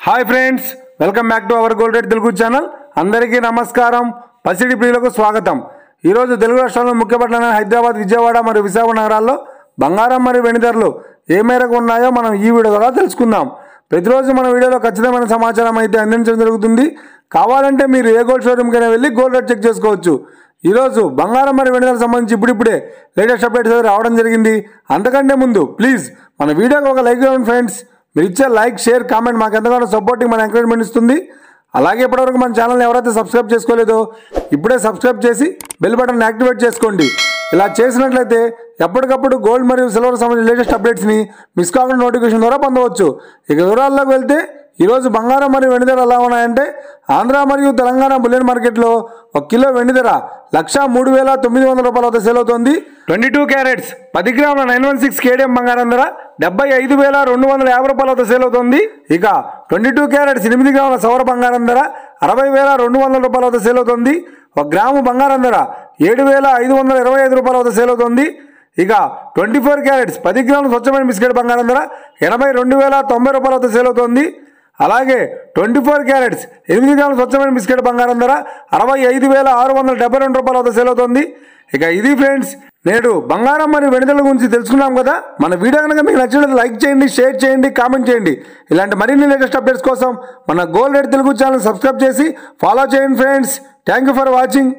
Hi friends, welcome back to our gold rate Telugu channel. అందరికీ నమస్కారం. పసిడి ప్రియులకు స్వాగతం. ఈరోజు తెలుగు రాష్ట్రాల్లో ముఖ్య పట్టణాలైన హైదరాబాద్, విజయవాడ మరియు విశాఖ నగరాల్లో బంగారం మరియు వెండి ధరలు ఏ మేరకు ఉన్నాయో మనం ఈ వీడియో ద్వారా తెలుసుకుందాం. ప్రతిరోజు మన వీడియోలో ఖచ్చితమైన సమాచారం అయితే అందించడం జరుగుతుంది. కావాలంటే మీరు ఏ గోల్డ్ షోరూమ్కైనా వెళ్ళి గోల్డ్ రేట్ చెక్ చేసుకోవచ్చు. ఈరోజు బంగారం మరియు వెండి ధరలకు సంబంధించి ఇప్పుడిప్పుడే లేటెస్ట్ అప్డేట్స్ రావడం జరిగింది. అంతకంటే ముందు ప్లీజ్ మన వీడియోకి ఒక లైక్ ఇవ్వండి ఫ్రెండ్స్. మీరు ఇచ్చే లైక్, షేర్, కామెంట్ మాకు ఎంతగానో సపోర్టింగ్, మన ఎంకరేజ్మెంట్ ఇస్తుంది. అలాగే ఇప్పటివరకు మన ఛానల్ని ఎవరైతే సబ్స్క్రైబ్ చేసుకోలేదో ఇప్పుడే సబ్స్క్రైబ్ చేసి బెల్ బటన్ యాక్టివేట్ చేసుకోండి. ఇలా చేసినట్లయితే ఎప్పటికప్పుడు గోల్డ్ మరియు సిల్వర్ సంబంధించిన లేటెస్ట్ అప్డేట్స్ని మిస్ కాకుండా నోటిఫికేషన్ ద్వారా పొందవచ్చు. ఇక వివరాల్లోకి వెళ్తే ఈరోజు బంగారం మరియు వెండి ధర ఎలా ఉన్నాయంటే, ఆంధ్ర మరియు తెలంగాణ బులియన్ మార్కెట్లో 1 కిలో వెండి ధర 1,03,900 రూపాయల వద్ద సేల్ అవుతుంది. 22 క్యారెట్స్ 10 గ్రాముల 916 కేడిఎం బంగారం ధర 75,250 రూపాయల వద్ద సేల్ అవుతుంది. ఇక 22 క్యారెట్స్ 8 గ్రాముల సౌర బంగారం ధర 60,200 రూపాయల వద్ద సేల్ అవుతుంది. 1 గ్రాము బంగారం ధర 7,525 రూపాయల వద్ద సేల్ అవుతుంది. ఇక 24 క్యారెట్స్ 10 గ్రాముల స్వచ్ఛమైన బిస్కెట్ బంగారం ధర 82,090 రూపాయల వద్ద సేల్ అవుతుంది. అలాగే 24 క్యారెట్స్ 8 గ్రాముల స్వచ్ఛమైన బిస్కెట్ బంగారం ధర 65,672 రూపాయల వద్ద సేల్ అవుతుంది. ఇక ఇది ఫ్రెండ్స్, నేడు బంగారం మరియు వెండి ధరల గురించి తెలుసుకున్నాం కదా. మన వీడియో కనుక మీకు నచ్చినట్లయితే లైక్ చేయండి, షేర్ చేయండి, కామెంట్ చేయండి. ఇలాంటి మరిన్ని లేటెస్ట్ అప్డేట్స్ కోసం మన gold rate Telugu channel subscribe చేసి ఫాలో చేయండి friends. Thank you for watching.